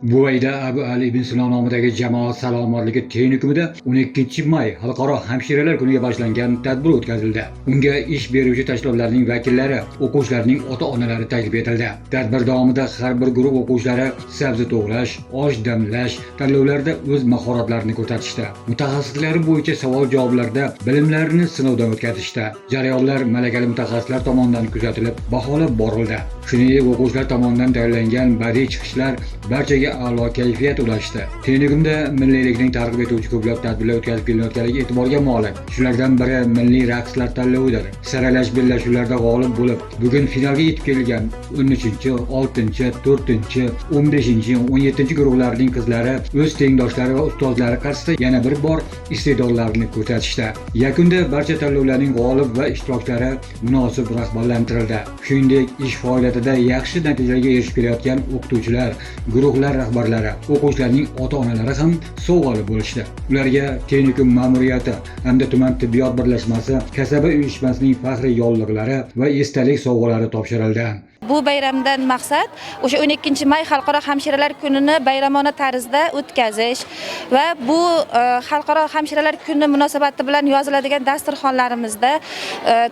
Buvayda Abu Ali ibn Sino nomidagi jamoat salomatligi texnikumida 12 may Xalqaro hamshiralar kuniga bag'ishlangan tadbir o'tkazildi. Unga ish beruvchi tashkilotlarning vakillari, o'quvchilarning ota-onalari taklif etildi. Tadbir davomida har bir guruh o'quvchilari sabzi to'g'rash, osh damlash tanlovlarida o'z mahoratlarini ko'rsatishdi. Mutaxassislari bo'yicha savol-javoblarda bilimlarini sinovdan o'tkazishdi. Jarayonlar malakali mutaxassislar tomonidan kuzatilib, baholab borildi. Shuningdek, o'quvchilar tomonidan tayyorlangan badiiy chiqishlar barchaga a'lo kayfiyat ulashdi. Texnikumda milliylikning targ'ib etuvchi ko'plab tadbirlar o'tkazib kelinayotganligi e'tiborga molik. Shulardan biri milliy raqslar tanlovidir. Saralash bellashuvlarida g'olib bo'lib, bugun finalga yetib kelgan 13-chi, 6-chi, 4-chi, 15-chi, 17-chi guruhlarning qizlari o'z tengdoshlari va ustozlari qarshisida yana bir bor iste'dodlarini ko'rsatishdi. Yakunda barcha tanlovlarning g'olib va ishtirokchilari munosib rag'batlantirildi. Shuningdek, ish faoliyatida yaxshi natijalarga erishib kelayotgan o'qituvchilar, guruhlar rahbarlari, o'quvchilarning ota-onalari ham sovg'ali bo'lishdi. Ularga texnikum ma'muriyati hamda tuman tibbiyot birlashmasi, kasaba uyushmasining faxriy yorliqlari va esdalik sovg'alari topshirildi. Bu bayramdan maqsad o'sha 12 may Xalqaro hamshiralar kunini bayramona tarzda o'tkazish va bu Xalqaro hamshiralar kuni munosabati bilan yoziladigan dasturxonlarimizda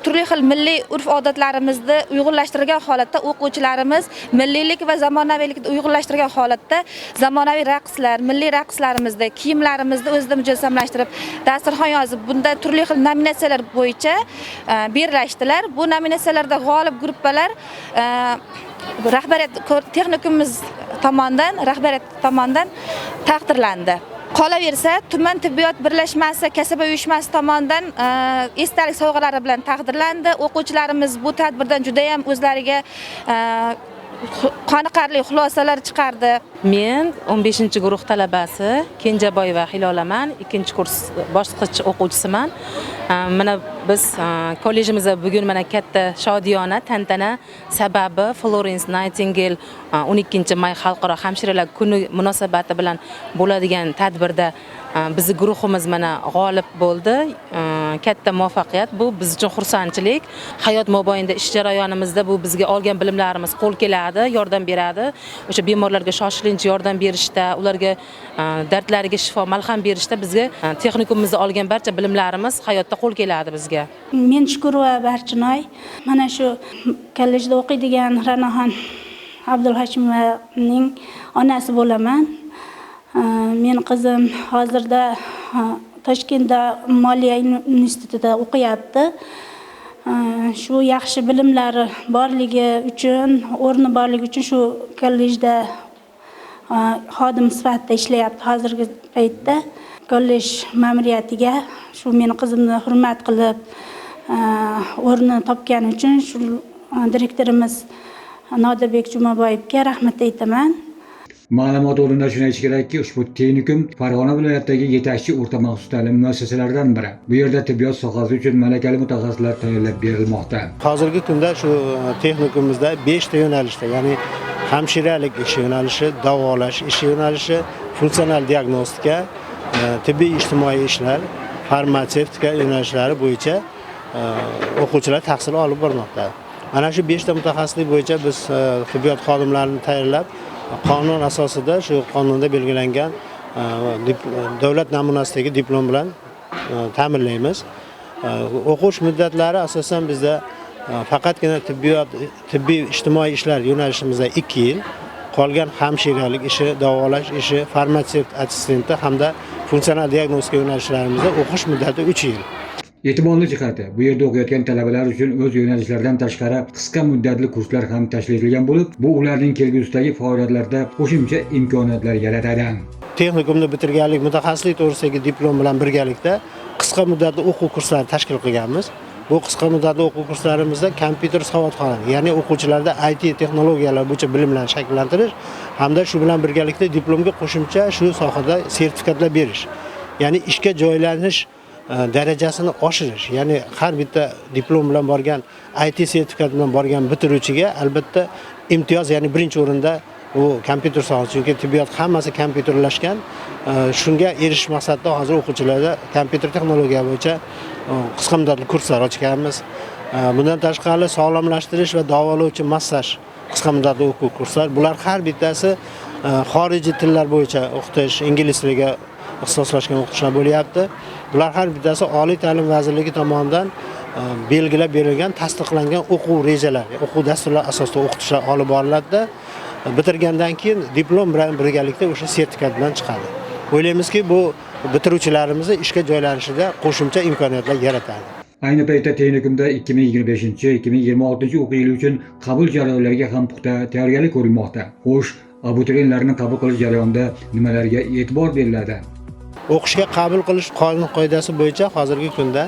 turli xil milliy urf-odatlarimizni uyg'unlashtirgan holatda o'quvchilarimiz milliylik va zamonaviylikni uyg'unlashtirgan holatda zamonaviy raqslar, milliy raqslarimizni, kiyimlarimizni o'zida mujassamlashtirib, dasturxon yozib, bunda turli xil nominatsiyalar bo'yicha birlashdilar. Bu nominatsiyalarda g'olib gruppalar rahbariyat texnikumimiz tomonidan taqdirlandi. Qolaversa, tuman tibbiyot birlashmasi, kasaba uyushmasi tomonidan esdalik sovg'alari bilan taqdirlandi. O'quvchilarimiz bu tadbirdan juda ham o'zlariga qoniqarli xulosalar chiqardi. Men 15-guruh talabasi Kenjaboyeva Hilolaman, 2-kurs bosqich o'quvchisiman. Mana biz kollejimizda bugun mana katta shodiyona tantana sababi Florence Nightingale 12 may Xalqaro hamshiralar kuni munosabati bilan bo'ladigan tadbirda bizning guruhimiz mana g'olib bo'ldi. Katta muvaffaqiyat bu biz uchun xursandchilik. Hayot mobaynida ish jarayonimizda bu bizga olgan bilimlarimiz qo'l keladi, yordam beradi. O'sha bemorlarga shoshilinch yordam berishda, ularga dardlariga shifo, malham berishda bizga texnikumimizda olgan barcha bilimlarimiz hayotda qo'l keladi bizga. Men Shukurova Barchinoy, mana shu kollejda o'qiydigan Ranoxon Abdulhashimovaning onasi bo'laman. Men qizim hozirda Toshkentda Moliya institutida o'qiyapti. Shu yaxshi bilimlari borligi uchun, o'rni borligi uchun shu kollejda xodim sifatida ishlayapti hozirgi paytda. Kollej ma'muriyatiga shu meni qizimni hurmat qilib, o'rni topgani uchun shu direktorimiz Nodirbek Jumaboyevga rahmat aytaman. Ma'lumot o'rnida shuni aytish kerakki, ushbu texnikum Farg'ona viloyatidagi yetakchi o'rta maxsus ta'lim muassasalaridan biri. Bu yerda tibbiyot sohasi uchun malakali mutaxassislar tayyorlab berilmoqda. Hozirgi kunda shu texnikumimizda 5 ta yo'nalishda, ya'ni hamshiralik ish yo'nalishi, davolash ish yo'nalishi, funksional diagnostika, tibbiy ijtimoiy ishlar, farmatsevtika yo'nalishlari bo'yicha o'quvchilar tahsil olib bormoqda. Mana shu 5 ta mutaxassislik bo'yicha biz tibbiyot xodimlarini tayyorlab, qonun asosida shu qonunda belgilangan davlat namunasidagi diplom bilan ta'minlaymiz. O'qish muddatlari asosan bizda faqatgina tibbiy ijtimoiy ishlar yo'nalishimizda 2 yil, qolgan hamshiralik ishi, davolash ishi, farmatsevt assistenti hamda funksional diagnostika yo'nalishlarimizda o'qish muddati 3 yil. E'tiborli jihati, bu yerda o'qiyotgan talabalar uchun o'z yo'nalishlaridan tashqari qisqa muddatli kurslar ham tashkil etilgan bo'lib, bu ularning kelgusidagi faoliyatlarida qo'shimcha imkoniyatlar yaratadi. Texnikumni bitirganlik mutaxassislik to'g'risidagi diplom bilan birgalikda qisqa muddatli o'quv kurslari tashkil qilganmiz. Bu qisqa muddatli o'quv kurslarimizda kompyuter savodxonligi, ya'ni o'quvchilarda IT texnologiyalar bo'yicha bilimlarni shakllantirish hamda shu bilan birgalikda diplomga qo'shimcha shu sohada sertifikatlar berish, ya'ni ishga joylanish darajasini oshirish, ya'ni har bitta diplom bilan borgan, IT sertifikat bilan borgan bitiruvchiga albatta imtiyoz, ya'ni birinchi o'rinda u kompyuter sohasi, chunki tibbiyot hammasi kompyuterlashgan. Shunga erishish maqsadida hozir o'quvchilarda kompyuter texnologiya bo'yicha qisqa muddatli kurslar ochganmiz. Bundan tashqari sog'lomlashtirish va davolovchi massaj qisqa muddatli o'quv kurslar. Bular har bittasi xorijiy tillar bo'yicha o'qitish, ingliz tiliga ixtisoslashgan o'qituvchilar bo'lyapti. Bular har bittasi Oliy ta'lim vazirligi tomonidan belgilab berilgan, tasdiqlangan o'quv rejalari, o'quv dasturlari asosida o'qitishlar olib boriladi. Bitirgandan keyin diplom bilan birgalikda o'sha sertifikat bilan chiqadi. O'ylaymizki, bu bitiruvchilarimizni ishga joylanishida qo'shimcha imkoniyatlar yaratadi. Ayni paytda texnikumda 2025-2026 o'quv yili uchun qabul jarayonlariga ham puxta tayyorgarlik ko'rilmoqda. Xo'sh, abituriyentlarni qabul qilish jarayonida nimalarga e'tibor beriladi? O'qishga qabul qilish qonun qoidasi bo'yicha hozirgi kunda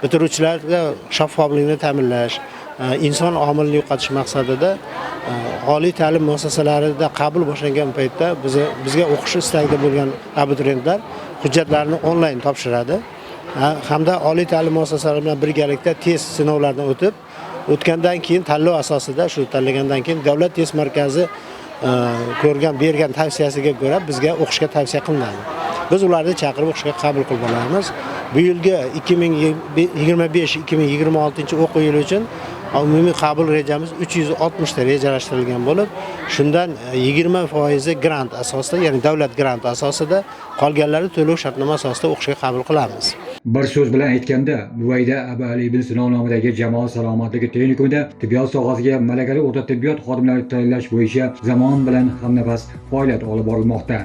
bitiruvchilarga shaffoflikni ta'minlash, inson omilini yo'qotish maqsadida oliy ta'lim muassasalarida qabul boshlangan paytda bizga o'qish istagida bo'lgan abituriyentlar hujjatlarini onlayn topshiradi hamda oliy ta'lim muassasalari bilan birgalikda test sinovlardan o'tgandan keyin tanlov asosida shu tanlagandan keyin davlat test markazi bergan tavsiyasiga ko'ra bizga o'qishga tavsiya qilinadi. Biz ularni chaqirib o'qishga qabul qilib olamiz. Bu yilgi 2025-2026 o'quv yili uchun umumiy qabul rejamiz 360 ta rejalashtirilgan bo'lib, shundan 20% grant asosida, ya'ni davlat granti asosida, qolganlari to'lov shartnoma asosida o'qishga qabul qilamiz. Bir so'z bilan aytganda, Buvayda Abu Ali ibn Sino nomidagi jamoat salomatligi texnikumida tibbiyot sohasiga malakali o'rta tibbiyot xodimlari tayyorlash bo'yicha zamon bilan hamnafas faoliyat olib borilmoqda.